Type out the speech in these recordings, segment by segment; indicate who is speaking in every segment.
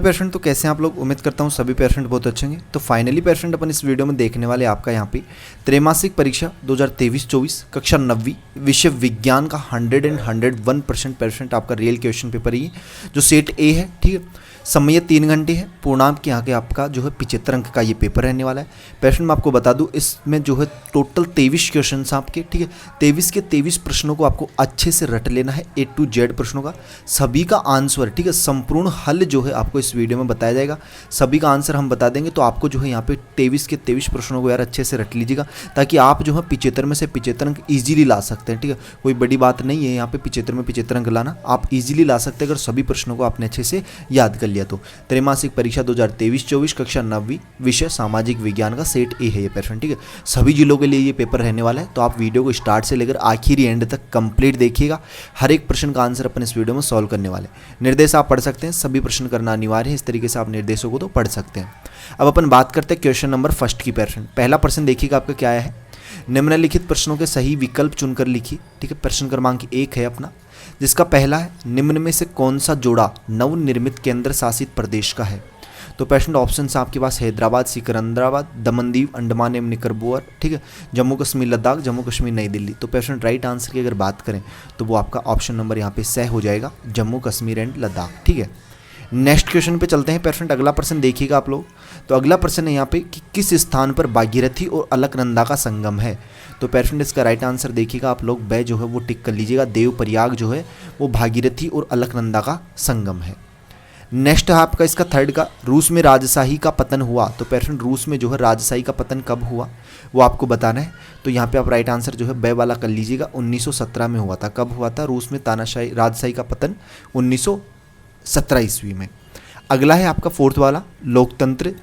Speaker 1: Patient तो कैसे हैं आप लोग। उम्मीद करता हूँ सभी पेशेंट बहुत अच्छे होंगे। तो फाइनली पेशेंट अपन इस वीडियो में देखने वाले आपका यहाँ पे त्रैमासिक परीक्षा 2023-24 कक्षा 9वीं विषय विज्ञान का 101% पेशेंट आपका रियल क्वेश्चन पेपर ही जो सेट ए है। ठीक है, समय 3 घंटे है। पूर्णांक के यहाँ के आपका जो है 75 अंक का ये पेपर रहने वाला है। पेशेंट मैं आपको बता दूं इसमें जो है टोटल 23 क्वेश्चन आपके। ठीक है, 23 के 23 प्रश्नों को आपको अच्छे से रट लेना है। A to Z प्रश्नों का सभी का आंसर, ठीक है, संपूर्ण हल जो है आपको इस वीडियो में बताया जाएगा। सभी का आंसर हम बता देंगे। तो आपको जो है यहाँ पे 23 के 23 प्रश्नों को यार अच्छे से रट लीजिएगा ताकि आप जो है 75 में से 75 अंक ईजिली ला सकते हैं। ठीक है, कोई बड़ी बात नहीं है यहाँ पे 75 में 75 अंक लाना, आप ईजिली ला सकते हैं अगर सभी प्रश्नों को आपने अच्छे से याद कर लिया तो। त्रैमासिक परीक्षा 2023-24 कक्षा 9वीं विषय सामाजिक विज्ञान का सेट ए है ये पेशेंट। ठीक है, सभी जिलों के लिए ये पेपर रहने वाला है। तो आप वीडियो को स्टार्ट से लेकर आखिरी एंड तक कंप्लीट देखिएगा। हर एक प्रश्न का आंसर अपन इस वीडियो में सॉल्व करने वाले हैं। निर्देश आप पढ़ सकते हैं, सभी प्रश्न करना अनिवार्य है। इस तरीके से आप निर्देशों को तो पढ़ सकते हैं। अब अपन बात करते हैं क्वेश्चन नंबर फर्स्ट की। पेशेंट पहला प्रश्न देखिएगा आपका क्या आया है। निम्नलिखित प्रश्नों के सही विकल्प चुनकर लिखिए। ठीक है, प्रश्न क्रमांक 1 है अपना, जिसका पहला है निम्न में से कौन सा जोड़ा नवनिर्मित केंद्र शासित प्रदेश का है। तो पेशेंट ऑप्शन आपके पास हैदराबाद, सिकंदराबाद, दमनदीव, अंडमान एवं निकोबार, ठीक है, जम्मू कश्मीर लद्दाख, जम्मू कश्मीर नई दिल्ली। तो पेशेंट राइट आंसर की अगर बात करें तो वो आपका ऑप्शन नंबर यहाँ पे सही हो जाएगा, जम्मू कश्मीर एंड लद्दाख। ठीक है, नेक्स्ट क्वेश्चन पे चलते हैं पेशेंट। अगला प्रश्न देखिएगा आप लोग। तो अगला प्रश्न है यहाँ पे कि किस स्थान पर भागीरथी और अलकनंदा का संगम है। तो पेशेंट इसका राइट आंसर देखिएगा आप लोग, बै जो है वो टिक कर लीजिएगा। देवप्रयाग जो है वो भागीरथी और अलकनंदा का संगम है। नेक्स्ट है आपका इसका थर्ड का, रूस में राजशाही का पतन हुआ। तो पेशेंट रूस में जो है राजशाही का पतन कब हुआ वो आपको बताना है। तो यहाँ पे आप राइट आंसर जो है बै वाला कर लीजिएगा। 1917 में हुआ था। कब हुआ था रूस में तानाशाही राजशाही का पतन? 1917 ईस्वी में। अगला है आपका फोर्थ वाला, लोकतंत्र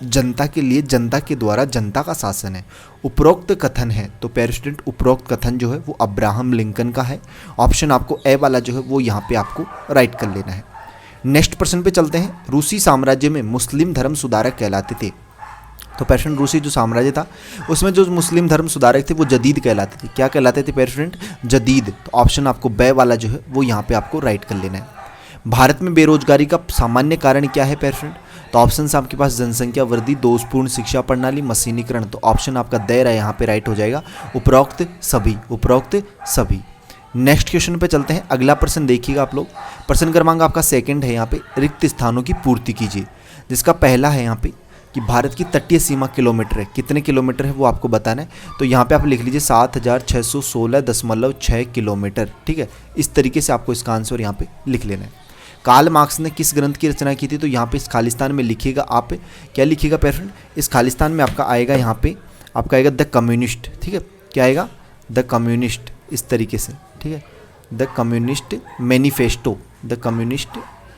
Speaker 1: जनता के लिए जनता के द्वारा जनता का शासन है। उपरोक्त कथन है। तो पेशेंट उपरोक्त कथन जो है वो अब्राहम लिंकन का है। ऑप्शन आपको ए वाला जो है वो यहाँ पे आपको राइट कर लेना है। नेक्स्ट प्रश्न पे चलते हैं। रूसी साम्राज्य में मुस्लिम धर्म सुधारक कहलाते थे। तो पेशेंट रूसी जो साम्राज्य था उसमें जो मुस्लिम धर्म सुधारक थे वो जदीद कहलाते थे। क्या कहलाते थे पेशेंट? जदीद। तो ऑप्शन आपको बै वाला जो है वो यहाँ पे आपको राइट कर लेना है। भारत में बेरोजगारी का सामान्य कारण क्या है पेशेंट? तो ऑप्शन आपके पास जनसंख्या वृद्धि, दोषपूर्ण शिक्षा प्रणाली, मशीनीकरण। तो ऑप्शन आपका दैरा यहाँ पे राइट हो जाएगा, उपरोक्त सभी, उपरोक्त सभी। नेक्स्ट क्वेश्चन पे चलते हैं। अगला प्रश्न देखिएगा आप लोग। प्रश्न क्रमांक आपका सेकंड है यहाँ पे, रिक्त स्थानों की पूर्ति कीजिए। जिसका पहला है यहाँ पे कि भारत की तटीय सीमा किलोमीटर है, कितने किलोमीटर है वो आपको बताना है। तो यहाँ पे आप लिख लीजिए 7616.6 किलोमीटर। ठीक है, इस तरीके से आपको इसका आंसर यहाँ पे लिख लेना है। कार्ल मार्क्स ने किस ग्रंथ की रचना की थी? तो यहाँ पे इस खालिस्तान में लिखिएगा आप, क्या लिखिएगा पेशेंट? इस खालिस्तान में आपका आएगा यहाँ पे आपका आएगा द कम्युनिस्ट। ठीक है, क्या आएगा? द कम्युनिस्ट, इस तरीके से। ठीक है, the communist manifesto, the communist,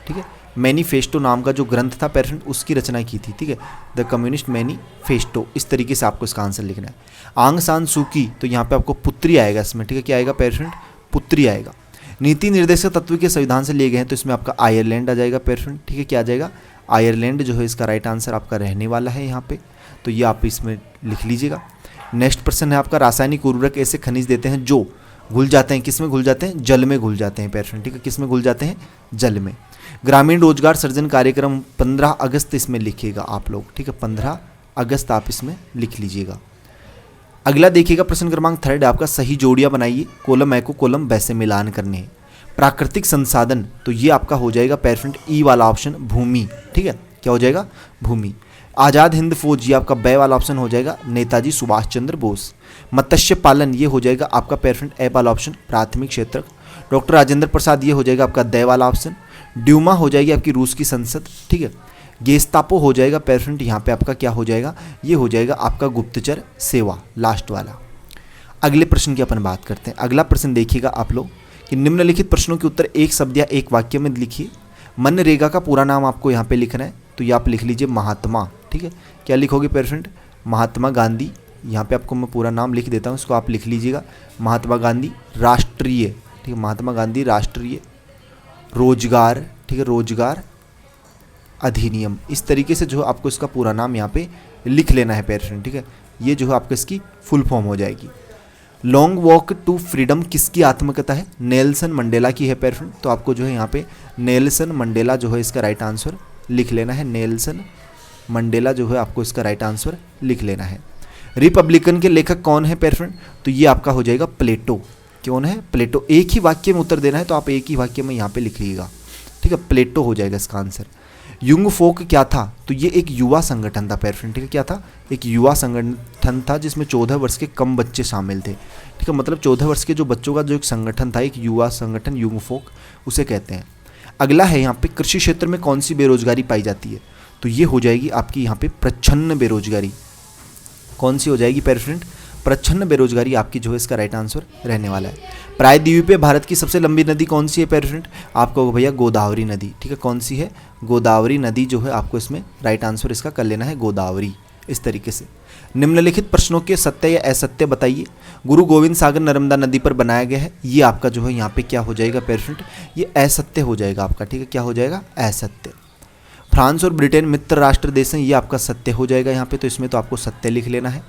Speaker 1: ठीक है, मैनिफेस्टो नाम का जो ग्रंथ था पेशेंट उसकी रचना की थी। ठीक है, द कम्युनिस्ट मैनिफेस्टो, इस तरीके से आपको इसका आंसर लिखना है। आंग सान सूकी, तो यहाँ पे आपको पुत्री आएगा इसमें। ठीक है, क्या आएगा पेशेंट? पुत्री आएगा। नीति निर्देशक तत्व के संविधान से लिए गए हैं। तो इसमें आपका आयरलैंड आ जाएगा पेशेंट। ठीक है, क्या आ जाएगा? आयरलैंड जो है इसका राइट आंसर आपका रहने वाला है यहाँ पे। तो ये आप इसमें लिख लीजिएगा। नेक्स्ट प्रश्न है आपका, रासायनिक उर्वरक ऐसे खनिज देते हैं जो घुल जाते हैं, किस में घुल जाते हैं? जल में घुल जाते हैं पेशेंट। ठीक है, किस में घुल जाते हैं? जल में। ग्रामीण रोजगार सृजन कार्यक्रम 15 अगस्त इसमें लिखिएगा आप लोग। ठीक है, 15 अगस्त आप इसमें लिख लीजिएगा। अगला देखिएगा प्रश्न क्रमांक थर्ड आपका, सही जोड़ियां बनाइए, कॉलम ए को कॉलम बी से मिलान करने हैं। प्राकृतिक संसाधन, तो ये आपका हो जाएगा पेशेंट ई वाला ऑप्शन, भूमि। ठीक है, क्या हो जाएगा? भूमि। आज़ाद हिंद फौज, ये आपका बै वाला ऑप्शन हो जाएगा, नेताजी सुभाष चंद्र बोस। मत्स्य पालन, ये हो जाएगा आपका पेशेंट ए वाला ऑप्शन, प्राथमिक क्षेत्र। डॉक्टर राजेंद्र प्रसाद, ये हो जाएगा आपका दै वाला ऑप्शन। ड्यूमा हो जाएगी आपकी रूस की संसद। ठीक है, गेस्तापो हो जाएगा पेशेंट, यहाँ पे आपका क्या हो जाएगा? ये हो जाएगा आपका गुप्तचर सेवा, लास्ट वाला। अगले प्रश्न की अपन बात करते हैं। अगला प्रश्न देखिएगा आप लोग कि निम्नलिखित प्रश्नों के उत्तर एक शब्द या एक वाक्य में लिखिए। मनरेगा का पूरा नाम आपको यहाँ पे लिखना है। तो ये आप लिख लीजिए महात्मा। ठीक है, क्या लिखोगे पेशेंट? महात्मा गांधी। यहाँ पे आपको मैं पूरा नाम लिख देता हूँ, इसको आप लिख लीजिएगा, महात्मा गांधी राष्ट्रीय। ठीक है, महात्मा गांधी राष्ट्रीय रोजगार, ठीक है, रोजगार अधिनियम। इस तरीके से जो आपको इसका पूरा नाम यहाँ पे लिख लेना है पेशेंट। ठीक है, ये जो है आपको इसकी फुल फॉर्म हो जाएगी। लॉन्ग वॉक टू फ्रीडम किसकी आत्मकथा है? नेल्सन मंडेला की है पेशेंट। तो आपको जो है यहाँ पे नेल्सन मंडेला जो है इसका राइट आंसर लिख लेना है, नेल्सन मंडेला जो है आपको इसका राइट आंसर लिख लेना है। रिपब्लिकन के लेखक कौन है पेयर फ्रेंड? तो ये आपका हो जाएगा प्लेटो। कौन है? प्लेटो। एक ही वाक्य में उत्तर देना है तो आप एक ही वाक्य में यहाँ पे लिख लीजिएगा, ठीक है, प्लेटो हो जाएगा इसका आंसर। युंग फोक क्या था? तो ये एक युवा संगठन था पेयर फ्रेंड, ठीक है, क्या था? एक युवा संगठन था जिसमें 14 वर्ष के कम बच्चे शामिल थे, ठीक है, मतलब 14 वर्ष के जो बच्चों का जो एक संगठन था, एक युवा संगठन, युंग फोक उसे कहते हैं। अगला है यहाँ पे कृषि क्षेत्र में कौन सी बेरोजगारी पाई जाती है? तो ये हो जाएगी आपकी यहाँ पे प्रच्छन्न बेरोजगारी। कौन सी हो जाएगी पेयर फ्रेंड? प्रच्छन्न बेरोजगारी आपकी जो है इसका राइट आंसर रहने वाला है। प्रायद्वीपीय भारत की सबसे लंबी नदी कौन सी है पेयर फ्रेंड? आपको भैया गोदावरी नदी, ठीक है, कौन सी है? गोदावरी नदी जो है आपको इसमें राइट आंसर इसका कर लेना है गोदावरी। इस तरीके से निम्नलिखित प्रश्नों के सत्य या असत्य बताइए। गुरु गोविंद सागर नर्मदा नदी पर बनाया गया है, ये आपका जो है यहाँ पे क्या हो जाएगा पेयर फ्रेंड? ये असत्य हो जाएगा आपका, ठीक है, क्या हो जाएगा? असत्य। फ्रांस और ब्रिटेन मित्र राष्ट्र देश हैं, ये आपका सत्य हो जाएगा यहाँ पे, तो इसमें तो आपको सत्य लिख लेना है।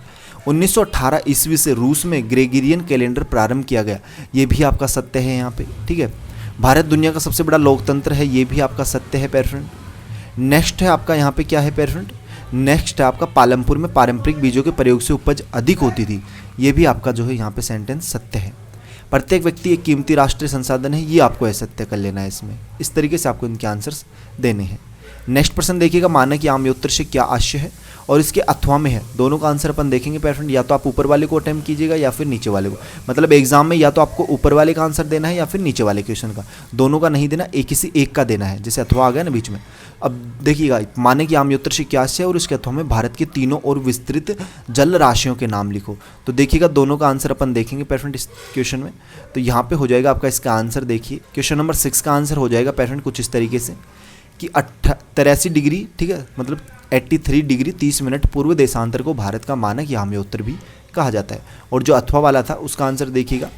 Speaker 1: 1918 ईस्वी से रूस में ग्रेगोरियन कैलेंडर प्रारंभ किया गया, ये भी आपका सत्य है यहाँ पे, ठीक है। भारत दुनिया का सबसे बड़ा लोकतंत्र है, ये भी आपका सत्य है पेयर फ्रेंड। नेक्स्ट है आपका यहाँ पे क्या है पेयर फ्रेंड? नेक्स्ट है आपका पालमपुर में पारंपरिक बीजों के प्रयोग से उपज अधिक होती थी, ये भी आपका जो है यहाँ पे सेंटेंस सत्य है। प्रत्येक व्यक्ति एक कीमती राष्ट्रीय संसाधन है, ये आपको असत्य कर लेना है इसमें। इस तरीके से आपको इनके आंसर्स देने हैं। नेक्स्ट प्रश्न देखिएगा, मानक या आम्योत्तर से क्या आशय है और इसके अथवा में है। दोनों का आंसर अपन देखेंगे पेयर फ्रेंड, या तो आप ऊपर वाले को अटेम्प्ट कीजिएगा या फिर नीचे वाले को। मतलब एग्जाम में या तो आपको ऊपर वाले का आंसर देना है या फिर नीचे वाले क्वेश्चन का, दोनों का नहीं देना, एक किसी एक का देना है। जैसे अथवा आ गया ना बीच में। अब देखिएगा, मानक या आम्योत्तर से क्या आशय है और इसके अथवा में भारत के तीनों और विस्तृत जल राशियों के नाम लिखो। तो देखिएगा दोनों का आंसर अपन देखेंगे पेयर फ्रेंड इस क्वेश्चन में। तो यहाँ पे हो जाएगा आपका इसका आंसर, देखिए क्वेश्चन नंबर 6 का आंसर हो जाएगा पेयर फ्रेंड कुछ इस तरीके से कि 83 डिग्री, ठीक है, मतलब 83 डिग्री 30 मिनट पूर्व देशांतर को भारत का मानक या आम्योत्तर भी कहा जाता है। और जो अथवा वाला था उसका आंसर देखिएगा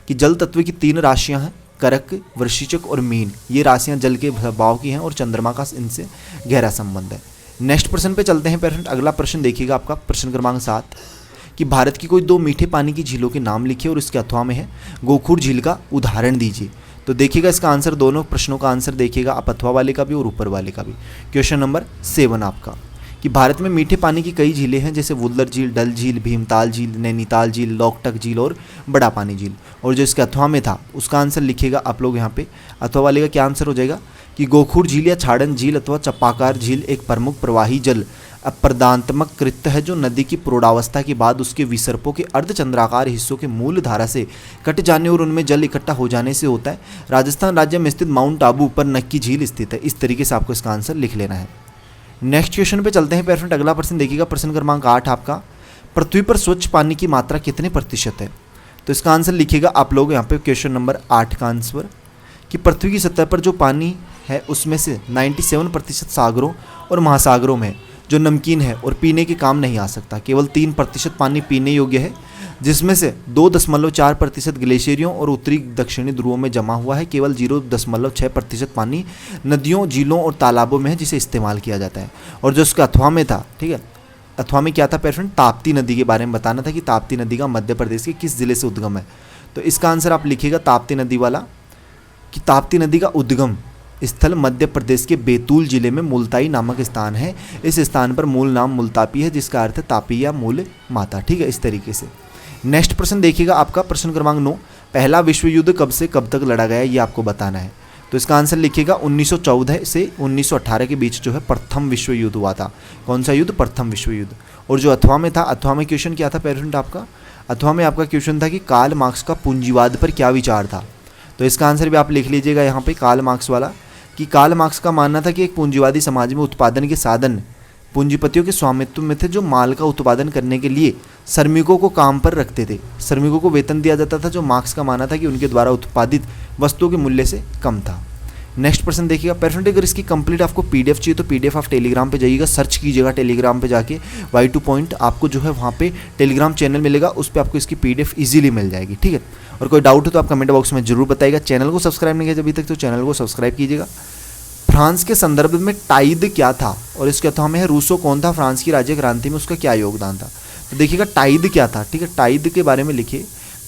Speaker 1: कि जल तत्व की 3 राशियां हैं, करक, वृश्चिक और मीन। ये राशियां जल के भाव की हैं और चंद्रमा का इनसे गहरा संबंध है। नेक्स्ट प्रश्न पे चलते हैं पेरेंट। अगला प्रश्न देखिएगा आपका प्रश्न क्रमांक 7 कि भारत की कोई 2 मीठे पानी की झीलों के नाम लिखिए और इसके अथवा में है गोखुर झील का उदाहरण दीजिए। तो देखिएगा इसका आंसर, दोनों प्रश्नों का आंसर देखिएगा आप, अथवा वाले का भी और ऊपर वाले का भी। क्वेश्चन नंबर 7 आपका कि भारत में मीठे पानी की कई झीलें हैं, जैसे वुल्लर झील, डल झील, भीमताल झील, नैनीताल झील, लोकटक झील और बड़ा पानी झील। और जो इसके अथवा में था उसका आंसर लिखिएगा आप लोग यहाँ पे। अथवा वाले का क्या आंसर हो जाएगा कि गोखुर झील या छाड़न झील अथवा चपाकार झील एक प्रमुख प्रवाही जल अपरदात्मक कृत्य है जो नदी की प्रौढ़ावस्था के बाद उसके विसर्पों के अर्धचंद्राकार हिस्सों के मूल धारा से कट जाने और उनमें जल इकट्ठा हो जाने से होता है। राजस्थान राज्य में स्थित माउंट आबू पर नक्की झील स्थित है। इस तरीके से आपको इसका आंसर लिख लेना है। नेक्स्ट क्वेश्चन पे चलते हैं पेरेंट। अगला प्रश्न देखिएगा प्रश्न क्रमांक 8 आपका, पृथ्वी पर स्वच्छ पानी की मात्रा कितने प्रतिशत है। तो इसका आंसर लिखिएगा आप लोग यहाँ पे क्वेश्चन नंबर 8 का आंसर कि पृथ्वी की सतह पर जो पानी है उसमें से 97% सागरों और महासागरों में जो नमकीन है और पीने के काम नहीं आ सकता। केवल 3% पानी पीने योग्य है, जिसमें से 2.4% ग्लेशियरों और उत्तरी दक्षिणी ध्रुवों में जमा हुआ है। केवल 0.6% पानी नदियों, झीलों और तालाबों में है जिसे इस्तेमाल किया जाता है। और जो उसका अथवा में था, ठीक है, अथवा में क्या था पेरेंट, ताप्ती नदी के बारे में बताना था कि ताप्ती नदी का मध्य प्रदेश के किस जिले से उद्गम है। तो इसका आंसर आप लिखिएगा ताप्ती नदी वाला कि ताप्ती नदी का उद्गम स्थल मध्य प्रदेश के बैतूल जिले में मुल्ताई नामक स्थान है। इस स्थान पर मूल नाम मुल्तापी है जिसका अर्थ है तापी या मूल माता। ठीक है, इस तरीके से। नेक्स्ट प्रश्न देखिएगा आपका प्रश्न क्रमांक 9, पहला विश्व युद्ध कब से कब तक लड़ा गया ये आपको बताना है। तो इसका आंसर लिखिएगा 1914 से 1918 के बीच जो है प्रथम विश्व युद्ध हुआ था। कौन सा युद्ध? प्रथम विश्व युद्ध। और जो अथवा में था, अथवा में क्वेश्चन क्या था पेरेंट आपका, अथवा में आपका क्वेश्चन था कि कार्ल मार्क्स का पूंजीवाद पर क्या विचार था। तो इसका आंसर भी आप लिख लीजिएगा यहाँ पे कार्ल मार्क्स वाला कि कार्ल मार्क्स का मानना था कि एक पूंजीवादी समाज में उत्पादन के साधन पूंजीपतियों के स्वामित्व में थे जो माल का उत्पादन करने के लिए श्रमिकों को काम पर रखते थे। श्रमिकों को वेतन दिया जाता था, जो मार्क्स का मानना था कि उनके द्वारा उत्पादित वस्तुओं के मूल्य से कम था। नेक्स्ट प्रश्न देखिएगा पेरेंट, अगर इसकी कंप्लीट आपको पीडीएफ चाहिए तो पीडीएफ आप टेलीग्राम पे जाइएगा, सर्च कीजिएगा टेलीग्राम पे जाके Y2 पॉइंट, आपको जो है वहाँ पे टेलीग्राम चैनल मिलेगा, उस पर आपको इसकी पीडीएफ इजीली मिल जाएगी। ठीक है, और कोई डाउट हो तो आप कमेंट बॉक्स में जरूर बताइएगा। चैनल को सब्सक्राइब नहीं किया अभी तक तो चैनल को सब्सक्राइब कीजिएगा। फ्रांस के संदर्भ में टाइद क्या था और इसके अथवा में है रूसो कौन था, फ्रांस की राज्य क्रांति में उसका क्या योगदान था। तो देखिएगा टाइद क्या था। ठीक है, टाइद के बारे में लिखिए।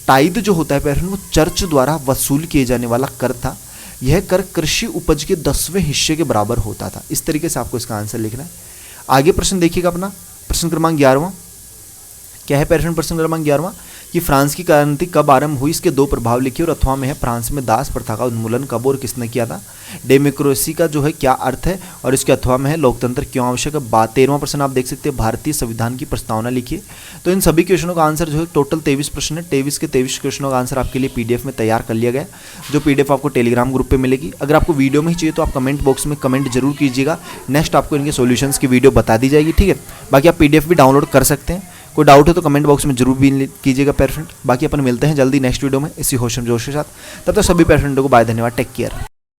Speaker 1: टाइद जो होता है पेरेंट वो चर्च द्वारा वसूल किए जाने वाला कर था, यह कर कृषि उपज के 10वें हिस्से के बराबर होता था। इस तरीके से आपको इसका आंसर लिखना है। आगे प्रश्न देखिएगा अपना, प्रश्न क्रमांक 11वां क्या है पेरेंट? प्रश्न क्रमांक 11वां कि फ्रांस की क्रांति कब आरंभ हुई, इसके दो प्रभाव लिखिए। और अथवा में है फ्रांस में दास प्रथा का उन्मूलन कब और किसने किया था। डेमोक्रेसी का जो है क्या अर्थ है, और इसके अथवा में है लोकतंत्र क्यों आवश्यक है। 13वां प्रश्न आप देख सकते हैं, भारतीय संविधान की प्रस्तावना लिखिए। तो इन सभी क्वेश्चनों का आंसर जो है टोटल 23 प्रश्न है। 23 के 23 क्वेश्चनों का आंसर आपके लिए पीडीएफ में तैयार कर लिया गया, जो पीडीएफ आपको टेलीग्राम ग्रुप पे मिलेगी। अगर आपको वीडियो में ही चाहिए तो आप कमेंट बॉक्स में कमेंट जरूर कीजिएगा, नेक्स्ट आपको इनके सॉल्यूशंस की वीडियो बता दी जाएगी, ठीक है। बाकी आप पीडीएफ भी डाउनलोड कर सकते हैं। कोई डाउट है तो कमेंट बॉक्स में जरूर भी कीजिएगा पेरेंट। बाकी अपन मिलते हैं जल्दी नेक्स्ट वीडियो में इसी होशम जोश के साथ। तब तक सभी पेरेंटों को बाय, धन्यवाद, टेक केयर।